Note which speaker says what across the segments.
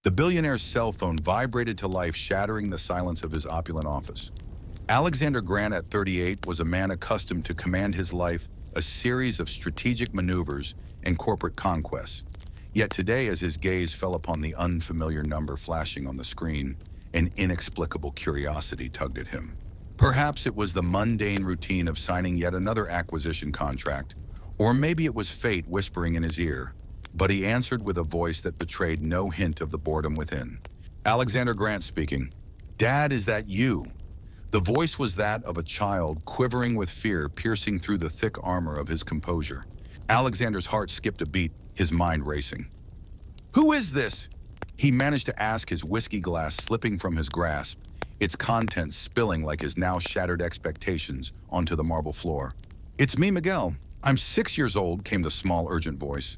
Speaker 1: The billionaire's cell phone vibrated to life, shattering the silence of his opulent office. Alexander Grant, at 38, was a man accustomed to command his life a series of strategic maneuvers and corporate conquests. Yet today, as his gaze fell upon the unfamiliar number flashing on the screen, an inexplicable curiosity tugged at him. Perhaps it was the mundane routine of signing yet another acquisition contract, or maybe it was fate whispering in his ear. But he answered with a voice that betrayed no hint of the boredom within. Alexander Grant speaking. "Dad, is that you?" The voice was that of a child, quivering with fear, piercing through the thick armor of his composure. Alexander's heart skipped a beat, his mind racing. "Who is this?" He managed to ask, his whiskey glass slipping from his grasp, its contents spilling like his now shattered expectations onto the marble floor. "It's me, Miguel. I'm 6 years old," came the small, urgent voice.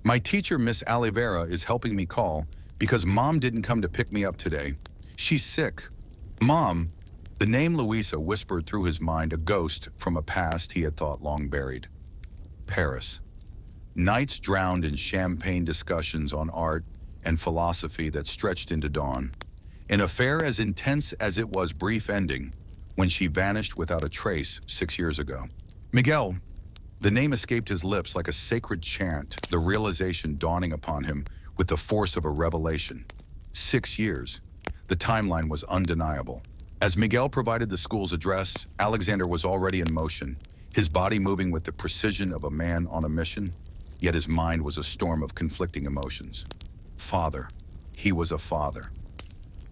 Speaker 1: "My teacher, Miss Oliveira, is helping me call because Mom didn't come to pick me up today. She's sick." "Mom?" The name Luisa whispered through his mind, a ghost from a past he had thought long buried. Paris. Nights drowned in champagne discussions on art and philosophy that stretched into dawn. An affair as intense as it was brief ending when she vanished without a trace 6 years ago. "Miguel." The name escaped his lips like a sacred chant, the realization dawning upon him with the force of a revelation. 6 years. The timeline was undeniable. As Miguel provided the school's address, Alexander was already in motion, his body moving with the precision of a man on a mission, yet his mind was a storm of conflicting emotions. Father. He was a father.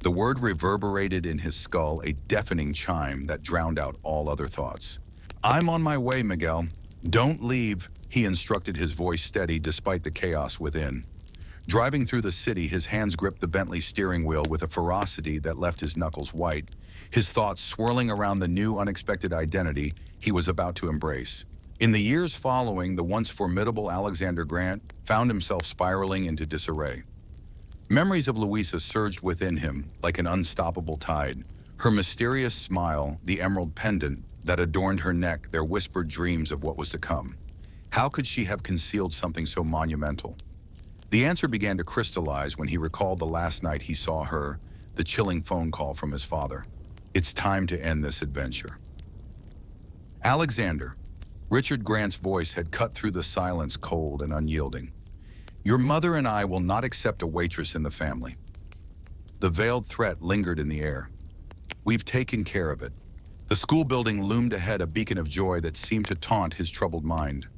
Speaker 1: The word reverberated in his skull, a deafening chime that drowned out all other thoughts. "I'm on my way, Miguel. Don't leave," he instructed, his voice steady despite the chaos within. Driving through the city, his hands gripped the Bentley steering wheel with a ferocity that left his knuckles white, his thoughts swirling around the new, unexpected identity he was about to embrace. In the years following, the once formidable Alexander Grant found himself spiraling into disarray. Memories of Luisa surged within him like an unstoppable tide. Her mysterious smile, the emerald pendant that adorned her neck, their whispered dreams of what was to come. How could she have concealed something so monumental? The answer began to crystallize when he recalled the last night he saw her, the chilling phone call from his father. "It's time to end this adventure." "Alexander." Richard Grant's voice had cut through the silence, cold and unyielding. "Your mother and I will not accept a waitress in the family." The veiled threat lingered in the air. "We've taken care of it." The school building loomed ahead, a beacon of joy that seemed to taunt his troubled mind.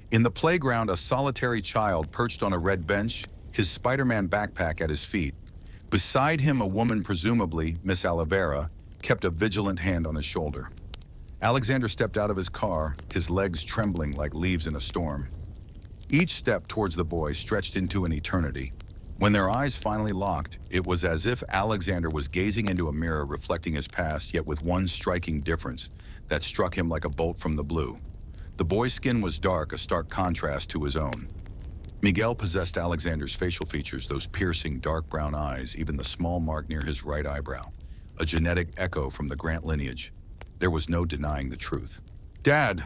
Speaker 1: In the playground, a solitary child perched on a red bench, his Spider-Man backpack at his feet. Beside him, a woman, presumably Miss Oliveira, kept a vigilant hand on his shoulder. Alexander stepped out of his car, his legs trembling like leaves in a storm. Each step towards the boy stretched into an eternity. When their eyes finally locked, it was as if Alexander was gazing into a mirror reflecting his past, yet with one striking difference that struck him like a bolt from the blue. The boy's skin was dark, a stark contrast to his own. Miguel possessed Alexander's facial features, those piercing dark brown eyes, even the small mark near his right eyebrow, a genetic echo from the Grant lineage. There was no denying the truth. "Dad."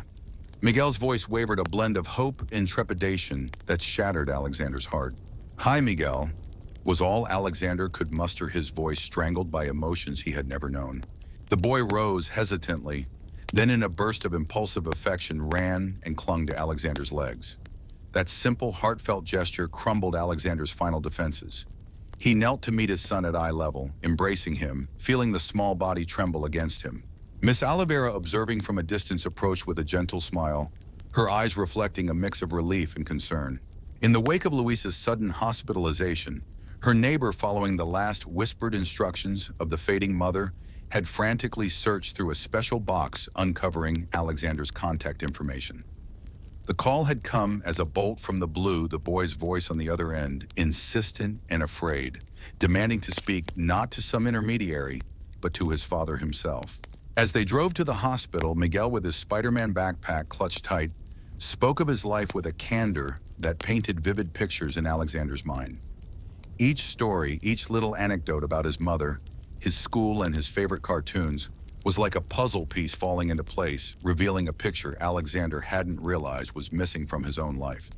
Speaker 1: Miguel's voice wavered, a blend of hope and trepidation that shattered Alexander's heart. "Hi, Miguel," was all Alexander could muster, his voice strangled by emotions he had never known. The boy rose hesitantly, then in a burst of impulsive affection ran and clung to Alexander's legs. That simple, heartfelt gesture crumbled Alexander's final defenses. He knelt to meet his son at eye level, embracing him, feeling the small body tremble against him. Miss Oliveira, observing from a distance, approached with a gentle smile, her eyes reflecting a mix of relief and concern. In the wake of Luisa's sudden hospitalization, her neighbor, following the last whispered instructions of the fading mother, had frantically searched through a special box, uncovering Alexander's contact information. The call had come as a bolt from the blue, the boy's voice on the other end, insistent and afraid, demanding to speak not to some intermediary, but to his father himself. As they drove to the hospital, Miguel, with his Spider-Man backpack clutched tight, spoke of his life with a candor that painted vivid pictures in Alexander's mind. Each story, each little anecdote about his mother, his school, and his favorite cartoons was like a puzzle piece falling into place, revealing a picture Alexander hadn't realized was missing from his own life.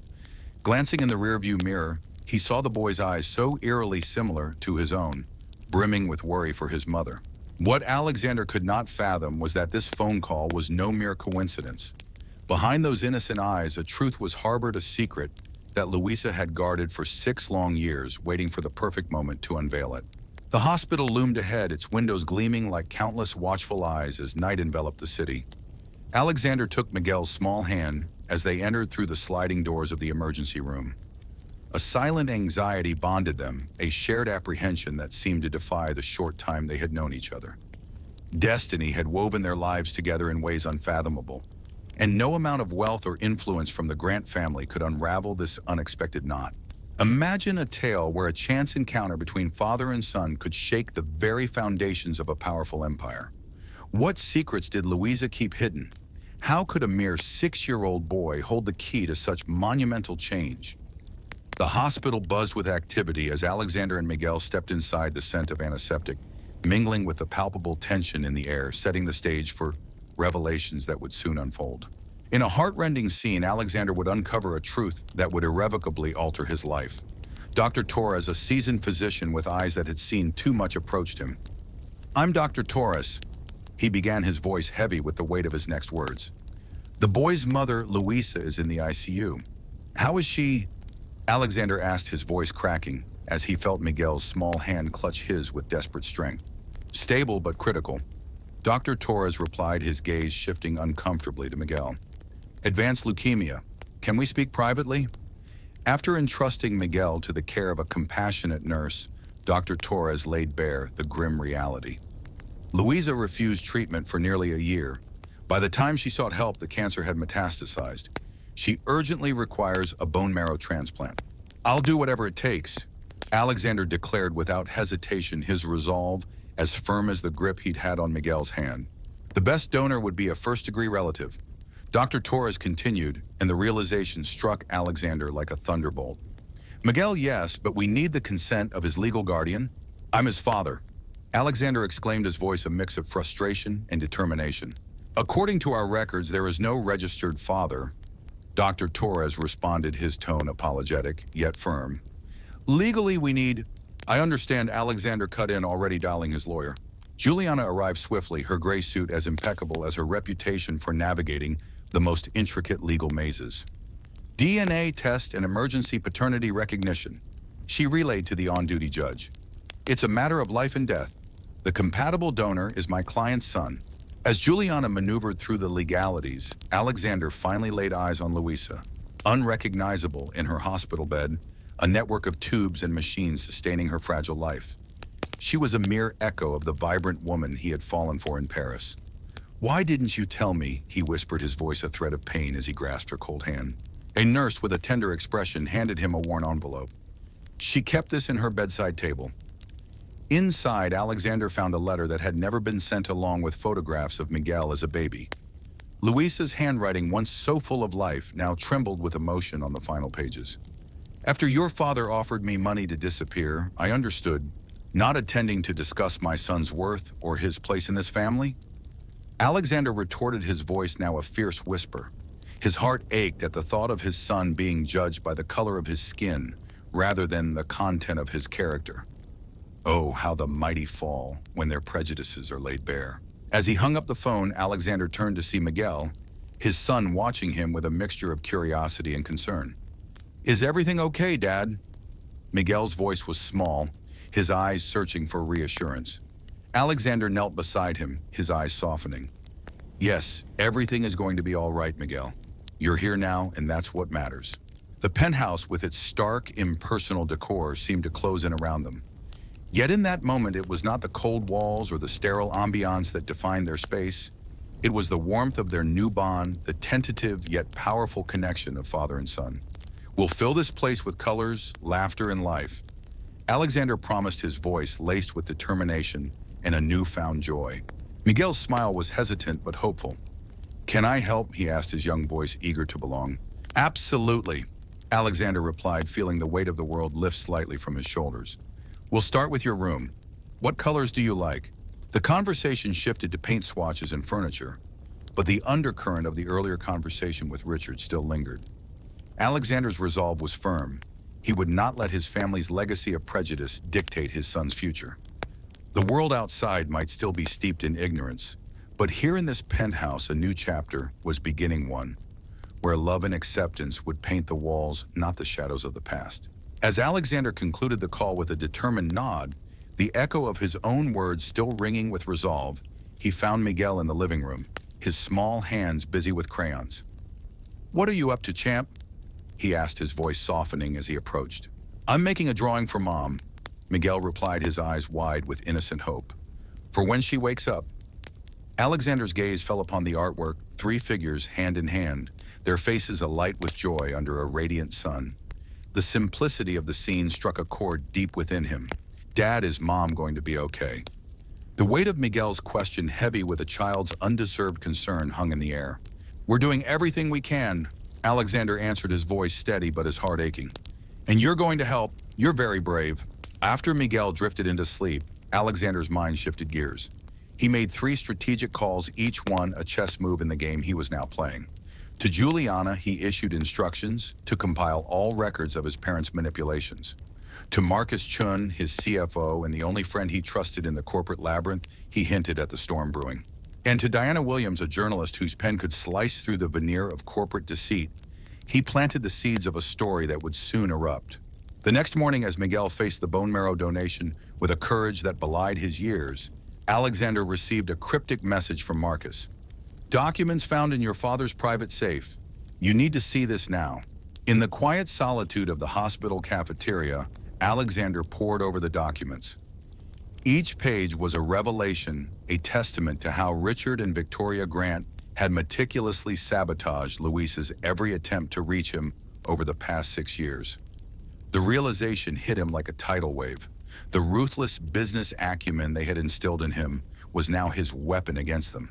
Speaker 1: Glancing in the rearview mirror, He saw the boy's eyes so eerily similar to his own, brimming with worry for his mother. What Alexander could not fathom was that this phone call was no mere coincidence. Behind those innocent eyes, a truth was harbored, a secret that Louisa had guarded for 6 long years, waiting for the perfect moment to unveil it. The hospital loomed ahead, its windows gleaming like countless watchful eyes as night enveloped the city. Alexander took Miguel's small hand as they entered through the sliding doors of the emergency room. A silent anxiety bonded them, a shared apprehension that seemed to defy the short time they had known each other. Destiny had woven their lives together in ways unfathomable, and no amount of wealth or influence from the Grant family could unravel this unexpected knot. Imagine a tale where a chance encounter between father and son could shake the very foundations of a powerful empire. What secrets did Louisa keep hidden? How could a mere 6-year-old boy hold the key to such monumental change? The hospital buzzed with activity as Alexander and Miguel stepped inside, the scent of antiseptic, mingling with the palpable tension in the air, setting the stage for revelations that would soon unfold. In a heart-rending scene, Alexander would uncover a truth that would irrevocably alter his life. Dr. Torres, a seasoned physician with eyes that had seen too much, approached him. "I'm Dr. Torres," he began, his voice heavy with the weight of his next words. "The boy's mother, Louisa, is in the ICU. How is she?" Alexander asked, his voice cracking, as he felt Miguel's small hand clutch his with desperate strength. "Stable but critical," Dr. Torres replied, his gaze shifting uncomfortably to Miguel. "Advanced leukemia. Can we speak privately?" After entrusting Miguel to the care of a compassionate nurse, Dr. Torres laid bare the grim reality. Louisa refused treatment for nearly a year. By the time she sought help, the cancer had metastasized. She urgently requires a bone marrow transplant. "I'll do whatever it takes," Alexander declared without hesitation, his resolve as firm as the grip he'd had on Miguel's hand. "The best donor would be a first-degree relative," Dr. Torres continued, and the realization struck Alexander like a thunderbolt. "Miguel, yes, but we need the consent of his legal guardian." "I'm his father," Alexander exclaimed, his voice a mix of frustration and determination. "According to our records, there is no registered father," Dr. Torres responded, his tone apologetic, yet firm. "Legally, we need—" "I understand," Alexander cut in, already dialing his lawyer. Juliana arrived swiftly, her gray suit as impeccable as her reputation for navigating the most intricate legal mazes. "DNA test and emergency paternity recognition," she relayed to the on-duty judge. "It's a matter of life and death. The compatible donor is my client's son." As Juliana maneuvered through the legalities, Alexander finally laid eyes on Louisa. Unrecognizable in her hospital bed, a network of tubes and machines sustaining her fragile life. She was a mere echo of the vibrant woman he had fallen for in Paris. "Why didn't you tell me?" he whispered, his voice a thread of pain as he grasped her cold hand. A nurse with a tender expression handed him a worn envelope. She kept this in her bedside table. Inside, Alexander found a letter that had never been sent, along with photographs of Miguel as a baby. Luisa's handwriting, once so full of life, now trembled with emotion on the final pages. "After your father offered me money to disappear, I understood, not attending to discuss my son's worth or his place in this family." Alexander retorted, his voice now a fierce whisper. His heart ached at the thought of his son being judged by the color of his skin rather than the content of his character. Oh, how the mighty fall when their prejudices are laid bare. As he hung up the phone, Alexander turned to see Miguel, his son watching him with a mixture of curiosity and concern. "Is everything okay, Dad?" Miguel's voice was small, his eyes searching for reassurance. Alexander knelt beside him, his eyes softening. "Yes, everything is going to be all right, Miguel. You're here now, and that's what matters." The penthouse, with its stark, impersonal decor, seemed to close in around them. Yet in that moment, it was not the cold walls or the sterile ambiance that defined their space. It was the warmth of their new bond, the tentative yet powerful connection of father and son. "We'll fill this place with colors, laughter, and life," Alexander promised, his voice laced with determination and a newfound joy. Miguel's smile was hesitant but hopeful. "Can I help?" he asked, his young voice eager to belong. "Absolutely," Alexander replied, feeling the weight of the world lift slightly from his shoulders. "We'll start with your room. What colors do you like?" The conversation shifted to paint swatches and furniture, but the undercurrent of the earlier conversation with Richard still lingered. Alexander's resolve was firm. He would not let his family's legacy of prejudice dictate his son's future. The world outside might still be steeped in ignorance, but here in this penthouse a new chapter was beginning, one where love and acceptance would paint the walls, not the shadows of the past. As Alexander concluded the call with a determined nod, the echo of his own words still ringing with resolve, he found Miguel in the living room, his small hands busy with crayons. "What are you up to, champ?" he asked, his voice softening as he approached. "I'm making a drawing for Mom," Miguel replied, his eyes wide with innocent hope. "For when she wakes up." Alexander's gaze fell upon the artwork, three figures hand in hand, their faces alight with joy under a radiant sun. The simplicity of the scene struck a chord deep within him. Dad, is Mom going to be okay? The weight of Miguel's question, heavy with a child's undeserved concern, hung in the air. "We're doing everything we can," Alexander answered, his voice steady but his heart aching. "And you're going to help. You're very brave." After Miguel drifted into sleep, Alexander's mind shifted gears. He made three strategic calls, each one a chess move in the game he was now playing. To Juliana, he issued instructions to compile all records of his parents' manipulations. To Marcus Chun, his CFO and the only friend he trusted in the corporate labyrinth, he hinted at the storm brewing. And to Diana Williams, a journalist whose pen could slice through the veneer of corporate deceit, he planted the seeds of a story that would soon erupt. The next morning, as Miguel faced the bone marrow donation with a courage that belied his years, Alexander received a cryptic message from Marcus. "Documents found in your father's private safe. You need to see this now." In the quiet solitude of the hospital cafeteria, Alexander pored over the documents. Each page was a revelation, a testament to how Richard and Victoria Grant had meticulously sabotaged Luis's every attempt to reach him over the past 6 years. The realization hit him like a tidal wave. The ruthless business acumen they had instilled in him was now his weapon against them.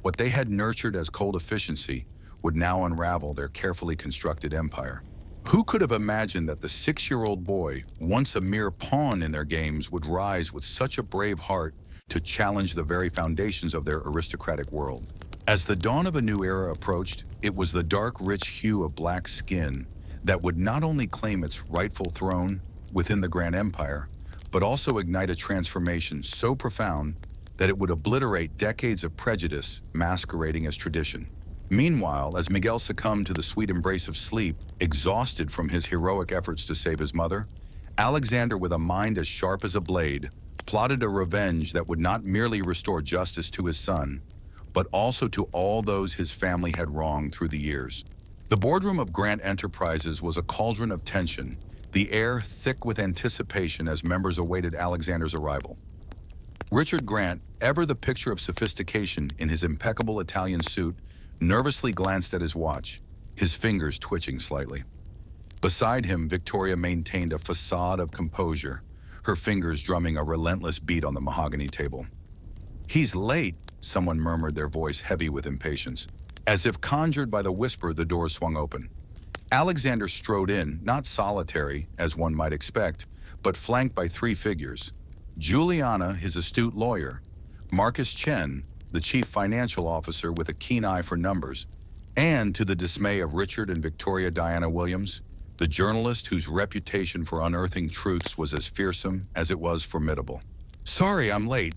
Speaker 1: What they had nurtured as cold efficiency would now unravel their carefully constructed empire. Who could have imagined that the 6-year-old boy, once a mere pawn in their games, would rise with such a brave heart to challenge the very foundations of their aristocratic world? As the dawn of a new era approached, it was the dark, rich hue of black skin that would not only claim its rightful throne within the Grand Empire, but also ignite a transformation so profound that it would obliterate decades of prejudice masquerading as tradition. Meanwhile, as Miguel succumbed to the sweet embrace of sleep, exhausted from his heroic efforts to save his mother, Alexander, with a mind as sharp as a blade, plotted a revenge that would not merely restore justice to his son, but also to all those his family had wronged through the years. The boardroom of Grant Enterprises was a cauldron of tension, the air thick with anticipation as members awaited Alexander's arrival. Richard Grant, ever the picture of sophistication in his impeccable Italian suit, nervously glanced at his watch, his fingers twitching slightly. Beside him, Victoria maintained a facade of composure, her fingers drumming a relentless beat on the mahogany table. "He's late," someone murmured, their voice heavy with impatience. As if conjured by the whisper, the door swung open. Alexander strode in, not solitary, as one might expect, but flanked by three figures. Juliana, his astute lawyer, Marcus Chen, the chief financial officer with a keen eye for numbers, and, to the dismay of Richard and Victoria Diana Williams, the journalist whose reputation for unearthing truths was as fearsome as it was formidable. "Sorry, I'm late,"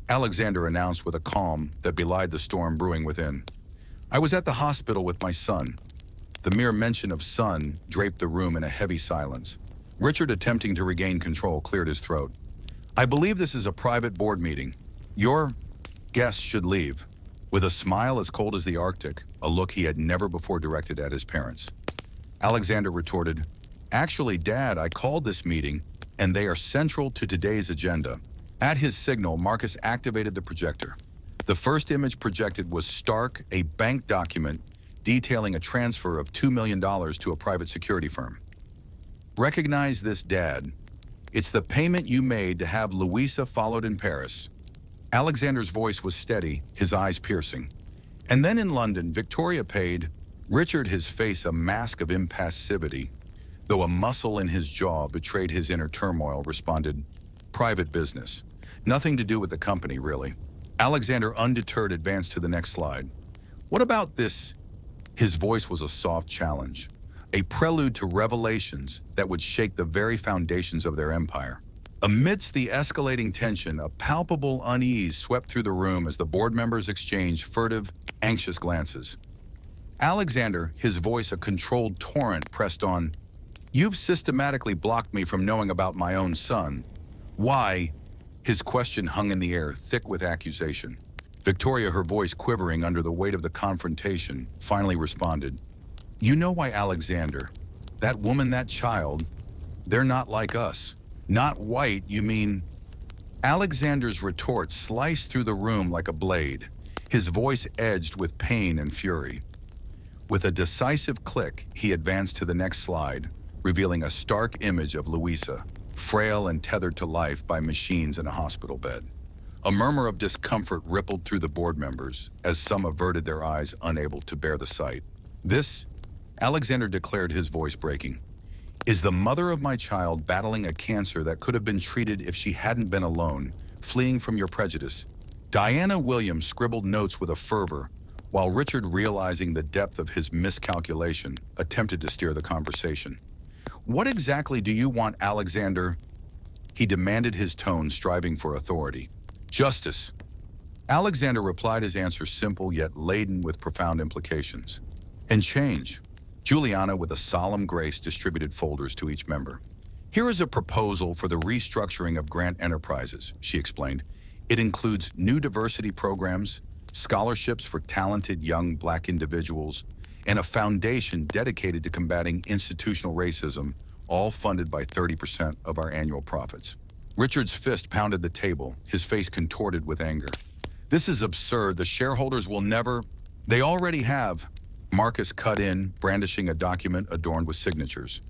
Speaker 1: Alexander announced with a calm that belied the storm brewing within. "I was at the hospital with my son." The mere mention of son draped the room in a heavy silence. Richard, attempting to regain control, cleared his throat. "I believe this is a private board meeting. Your guests should leave." With a smile as cold as the Arctic, a look he had never before directed at his parents, Alexander retorted, "Actually, Dad, I called this meeting, and they are central to today's agenda." At his signal, Marcus activated the projector. The first image projected was stark, a bank document detailing a transfer of $2 million to a private security firm. "Recognize this, Dad. It's the payment you made to have Louisa followed in Paris." Alexander's voice was steady, his eyes piercing. "And then in London, Victoria paid." Richard, his face a mask of impassivity, though a muscle in his jaw betrayed his inner turmoil, responded, "Private business. Nothing to do with the company, really." Alexander, undeterred, advanced to the next slide. "What about this?" His voice was a soft challenge. a prelude to revelations that would shake the very foundations of their empire. Amidst the escalating tension, a palpable unease swept through the room as the board members exchanged furtive, anxious glances. Alexander, his voice a controlled torrent, pressed on, "You've systematically blocked me from knowing about my own son. Why?" His question hung in the air, thick with accusation. Victoria, her voice quivering under the weight of the confrontation, finally responded, "You know why, Alexander? That woman, that child, they're not like us. Not white, you mean?" Alexander's retort sliced through the room like a blade, his voice edged with pain and fury. With a decisive click, he advanced to the next slide, revealing a stark image of Louisa, frail and tethered to life by machines in a hospital bed. A murmur of discomfort rippled through the board members as some averted their eyes, unable to bear the sight. "This," Alexander declared, his voice breaking, "is the mother of my child battling a cancer that could have been treated if she hadn't been alone, fleeing from your prejudice." Diana Williams scribbled notes with a fervor, while Richard, realizing the depth of his miscalculation, attempted to steer the conversation. "What exactly do you want, Alexander?" he demanded, his tone striving for authority. "Justice." Alexander replied, his answer simple yet laden with profound implications. "And change." Juliana, with a solemn grace, distributed folders to each member. "Here is a proposal for the restructuring of Grant Enterprises," she explained. "It includes new diversity programs, scholarships for talented young Black individuals, and a foundation dedicated to combating institutional racism, all funded by 30% of our annual profits." Richard's fist pounded the table, his face contorted with anger. "This is absurd. The shareholders will never—" "They already have," Marcus cut in, brandishing a document adorned with signatures.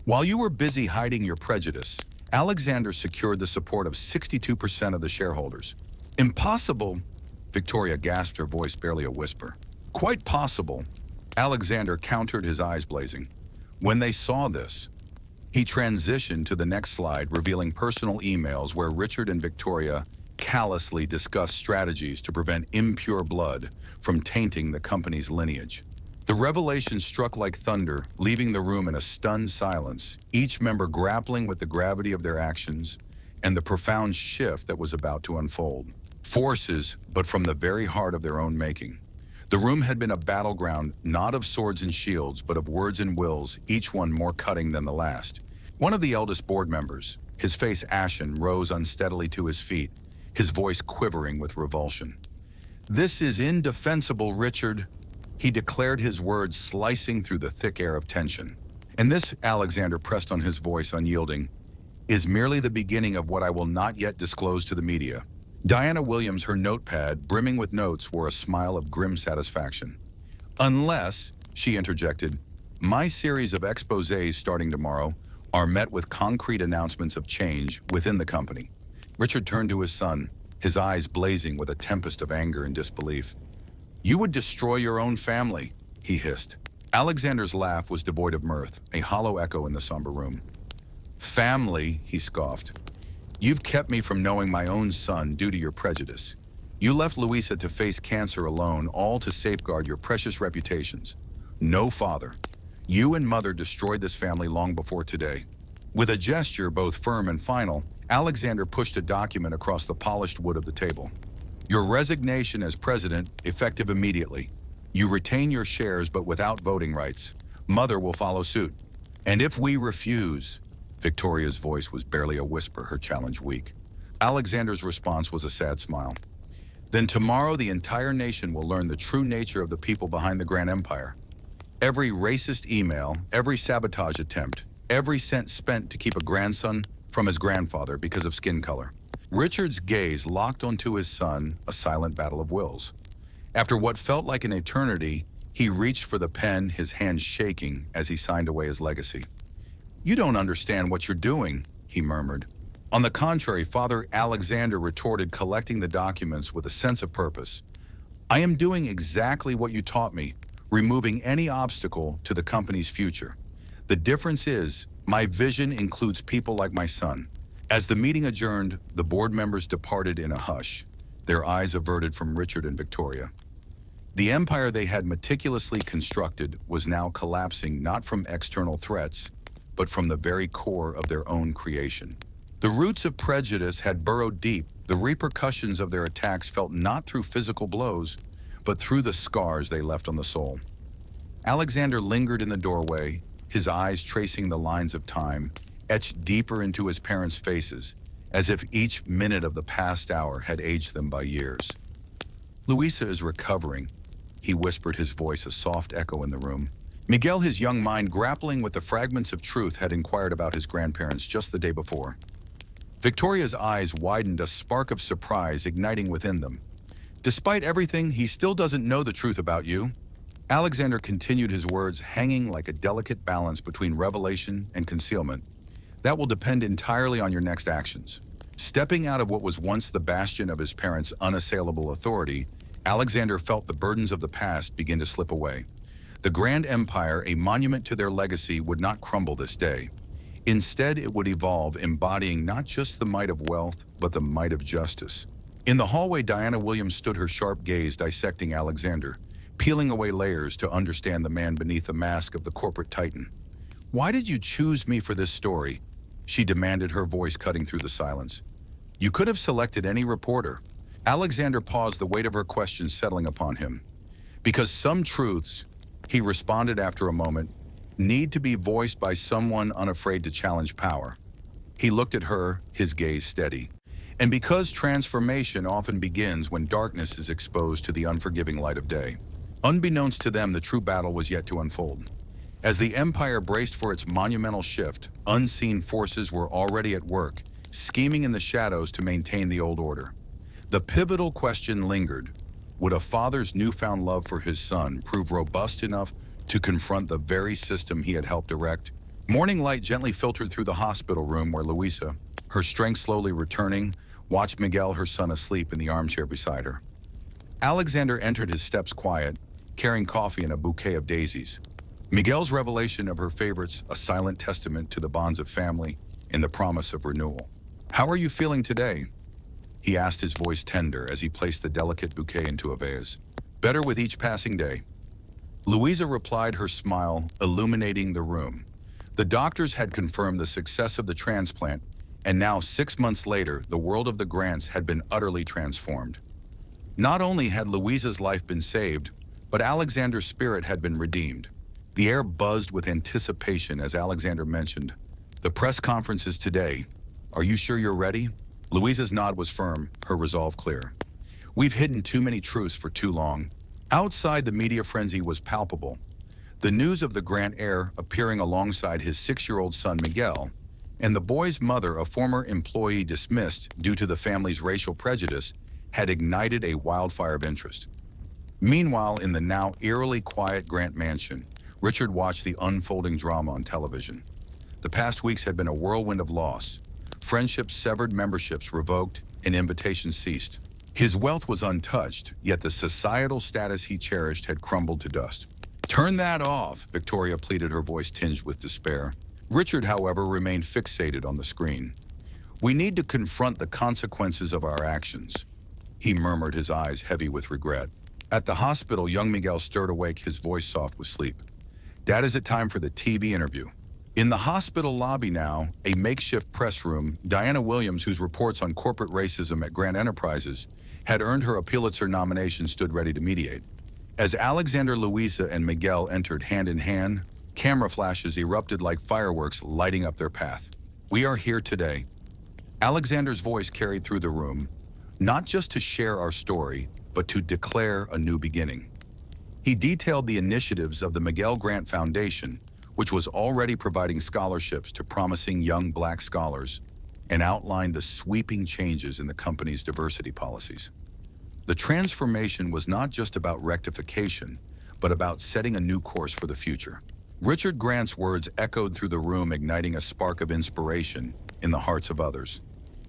Speaker 1: "While you were busy hiding your prejudice, Alexander secured the support of 62% of the shareholders." "Impossible," Victoria gasped, her voice barely a whisper. "Quite possible," Alexander countered, his eyes blazing. When they saw this, he transitioned to the next slide, revealing personal emails where Richard and Victoria callously discussed strategies to prevent impure blood from tainting the company's lineage. The revelation struck like thunder, leaving the room in a stunned silence, each member grappling with the gravity of their actions and the profound shift that was about to unfold. Forces, but from the very heart of their own making. The room had been a battleground, not of swords and shields, but of words and wills, each one more cutting than the last. One of the eldest board members, his face ashen, rose unsteadily to his feet, his voice quivering with revulsion. "This is indefensible, Richard," he declared, his words slicing through the thick air of tension. "And this," Alexander pressed on, his voice unyielding, "is merely the beginning of what I will not yet disclose to the media." Diana Williams, her notepad brimming with notes, wore a smile of grim satisfaction. "Unless," she interjected, "my series of exposés starting tomorrow are met with concrete announcements of change within the company." Richard turned to his son, his eyes blazing with a tempest of anger and disbelief. "You would destroy your own family," he hissed. Alexander's laugh was devoid of mirth, a hollow echo in the somber room. "Family," he scoffed. "You've kept me from knowing my own son due to your prejudice. You left Louisa to face cancer alone, all to safeguard your precious reputations. No father. You and mother destroyed this family long before today." With a gesture both firm and final, Alexander pushed a document across the polished wood of the table. "Your resignation as president, effective immediately. You retain your shares but without voting rights. Mother will follow suit. And if we refuse—" Victoria's voice was barely a whisper, her challenge weak. Alexander's response was a sad smile. "Then tomorrow the entire nation will learn the true nature of the people behind the Grand Empire. Every racist email, every sabotage attempt, every cent spent to keep a grandson from his grandfather because of skin color." Richard's gaze locked onto his son, a silent battle of wills. After what felt like an eternity, he reached for the pen, his hands shaking as he signed away his legacy. "You don't understand what you're doing," he murmured. "On the contrary," Father Alexander retorted, collecting the documents with a sense of purpose. "I am doing exactly what you taught me, removing any obstacle to the company's future. The difference is, my vision includes people like my son." As the meeting adjourned, the board members departed in a hush, their eyes averted from Richard and Victoria. The empire they had meticulously constructed was now collapsing not from external threats, but from the very core of their own creation. The roots of prejudice had burrowed deep. The repercussions of their attacks felt not through physical blows, but through the scars they left on the soul. Alexander lingered in the doorway, his eyes tracing the lines of time, etched deeper into his parents' faces, as if each minute of the past hour had aged them by years. "Luisa is recovering," he whispered, his voice a soft echo in the room. Miguel, his young mind grappling with the fragments of truth, had inquired about his grandparents just the day before. Victoria's eyes widened, a spark of surprise igniting within them. "Despite everything, he still doesn't know the truth about you." Alexander continued, his words hanging like a delicate balance between revelation and concealment. "That will depend entirely on your next actions." Stepping out of what was once the bastion of his parents' unassailable authority, Alexander felt the burdens of the past begin to slip away. The Grand Empire, a monument to their legacy, would not crumble this day. Instead, it would evolve, embodying not just the might of wealth, but the might of justice. In the hallway, Diana Williams stood, her sharp gaze dissecting Alexander, peeling away layers to understand the man beneath the mask of the corporate titan. "Why did you choose me for this story?" she demanded, her voice cutting through the silence. "You could have selected any reporter." Alexander paused, the weight of her question settling upon him. "Because some truths," he responded after a moment, "need to be voiced by someone unafraid to challenge power." He looked at her, his gaze steady. "And because transformation often begins when darkness is exposed to the unforgiving light of day." Unbeknownst to them, the true battle was yet to unfold. As the empire braced for its monumental shift, unseen forces were already at work, scheming in the shadows to maintain the old order. The pivotal question lingered: would a father's newfound love for his son prove robust enough to confront the very system he had helped erect? Morning light gently filtered through the hospital room where Luisa, her strength slowly returning, watched Miguel, her son, asleep in the armchair beside her. Alexander entered, his steps quiet, carrying coffee and a bouquet of daisies. Miguel's revelation of her favorites, a silent testament to the bonds of family and the promise of renewal. "How are you feeling today?" he asked, his voice tender as he placed the delicate bouquet into a vase. "Better with each passing day." Luisa replied, her smile illuminating the room. The doctors had confirmed the success of the transplant, and now, 6 months later, the world of the Grants had been utterly transformed. Not only had Luisa's life been saved, but Alexander's spirit had been redeemed. The air buzzed with anticipation as Alexander mentioned, "The press conference is today. Are you sure you're ready?" Luisa's nod was firm, her resolve clear. "We've hidden too many truths for too long." Outside, the media frenzy was palpable. The news of the Grant heir appearing alongside his 6-year-old son Miguel, and the boy's mother, a former employee dismissed due to the family's racial prejudice, had ignited a wildfire of interest. Meanwhile, in the now eerily quiet Grant mansion, Richard watched the unfolding drama on television. The past weeks had been a whirlwind of loss. Friendships severed, memberships revoked, and invitations ceased. His wealth was untouched, yet the societal status he cherished had crumbled to dust. "Turn that off," Victoria pleaded, her voice tinged with despair. Richard, however, remained fixated on the screen. "We need to confront the consequences of our actions," he murmured, his eyes heavy with regret. At the hospital, young Miguel stirred awake, his voice soft with sleep. "Dad, is it time for the TV interview?" In the hospital lobby now, a makeshift press room, Diana Williams, whose reports on corporate racism at Grant Enterprises had earned her a Pulitzer nomination, stood ready to mediate. As Alexander, Luisa, and Miguel entered hand in hand, camera flashes erupted like fireworks, lighting up their path. "We are here today." Alexander's voice carried through the room, "not just to share our story, but to declare a new beginning." He detailed the initiatives of the Miguel Grant Foundation, which was already providing scholarships to promising young Black scholars, and outlined the sweeping changes in the company's diversity policies. The transformation was not just about rectification, but about setting a new course for the future. Richard Grant's words echoed through the room, igniting a spark of inspiration in the hearts of others.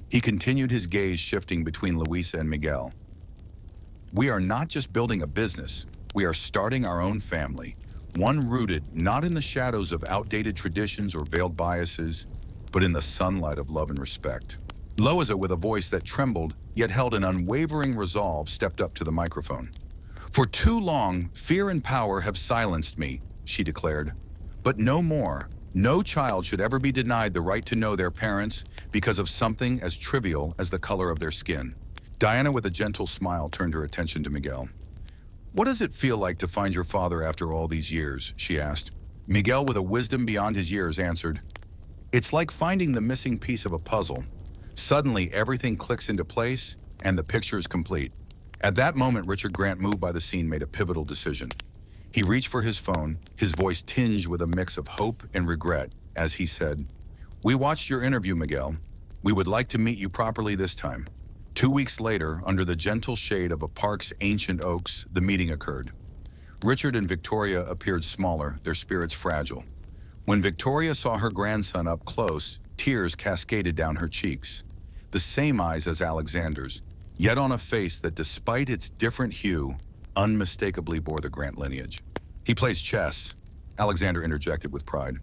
Speaker 1: He continued, his gaze shifting between Luisa and Miguel. "We are not just building a business, we are starting our own family, one rooted not in the shadows of outdated traditions or veiled biases, but in the sunlight of love and respect." Luisa, with a voice that trembled yet held an unwavering resolve, stepped up to the microphone. For too long, fear and power have silenced me, she declared. But no more. No child should ever be denied the right to know their parents because of something as trivial as the color of their skin. Diana, with a gentle smile, turned her attention to Miguel. What does it feel like to find your father after all these years? She asked. Miguel, with a wisdom beyond his years, answered, It's like finding the missing piece of a puzzle. Suddenly, everything clicks into place, and the picture is complete. At that moment, Richard Grant, moved by the scene, made a pivotal decision. He reached for his phone, his voice tinged with a mix of hope and regret, as he said, We watched your interview, Miguel. We would like to meet you properly this time. 2 weeks later, under the gentle shade of a park's ancient oaks, the meeting occurred. Richard and Victoria appeared smaller, their spirits fragile. When Victoria saw her grandson up close, tears cascaded down her cheeks. The same eyes as Alexander's, yet on a face that, despite its different hue, unmistakably bore the Grant lineage. He plays chess, Alexander interjected with pride.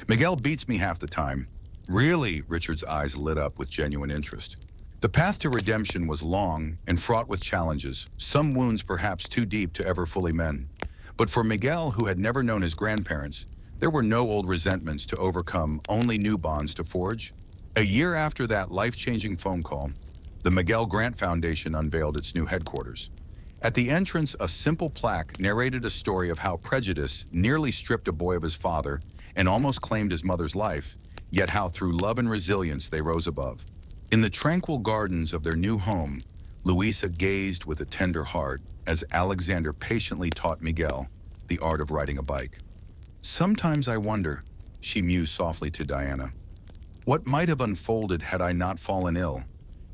Speaker 1: Miguel beats me half the time. Really? Richard's eyes lit up with genuine interest. The path to redemption was long and fraught with challenges, some wounds perhaps too deep to ever fully mend. But for Miguel, who had never known his grandparents, there were no old resentments to overcome, only new bonds to forge. A year after that life-changing phone call, the Miguel Grant Foundation unveiled its new headquarters. At the entrance, a simple plaque narrated a story of how prejudice nearly stripped a boy of his father and almost claimed his mother's life, yet how through love and resilience they rose above. In the tranquil gardens of their new home, Luisa gazed with a tender heart as Alexander patiently taught Miguel the art of riding a bike. Sometimes I wonder, she mused softly to Diana, what might have unfolded had I not fallen ill,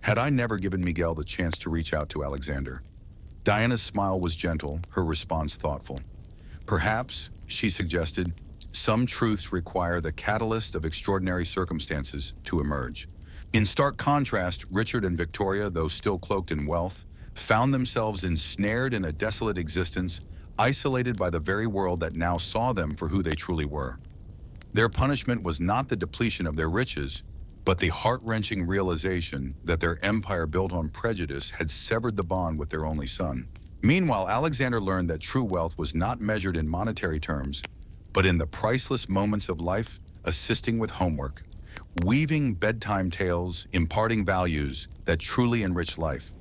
Speaker 1: had I never given Miguel the chance to reach out to Alexander. Diana's smile was gentle, her response thoughtful. Perhaps, she suggested, some truths require the catalyst of extraordinary circumstances to emerge. In stark contrast, Richard and Victoria, though still cloaked in wealth, found themselves ensnared in a desolate existence, isolated by the very world that now saw them for who they truly were. Their punishment was not the depletion of their riches, but the heart-wrenching realization that their empire built on prejudice had severed the bond with their only son. Meanwhile, Alexander learned that true wealth was not measured in monetary terms, but in the priceless moments of life, assisting with homework, weaving bedtime tales, imparting values that truly enrich life.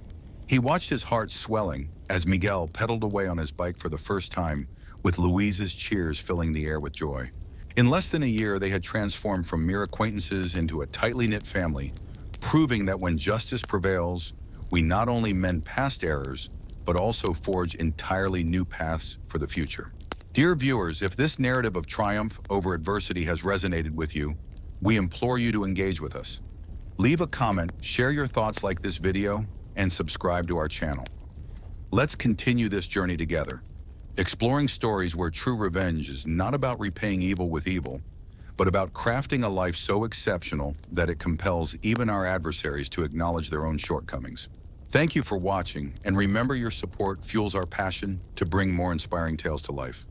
Speaker 1: He watched his heart swelling as Miguel pedaled away on his bike for the first time, with Louise's cheers filling the air with joy. In less than a year, they had transformed from mere acquaintances into a tightly knit family, proving that when justice prevails, we not only mend past errors, but also forge entirely new paths for the future. Dear viewers, if this narrative of triumph over adversity has resonated with you, we implore you to engage with us. Leave a comment, share your thoughts like this video, and subscribe to our channel. Let's continue this journey together, exploring stories where true revenge is not about repaying evil with evil, but about crafting a life so exceptional that it compels even our adversaries to acknowledge their own shortcomings. Thank you for watching, and remember, your support fuels our passion to bring more inspiring tales to life.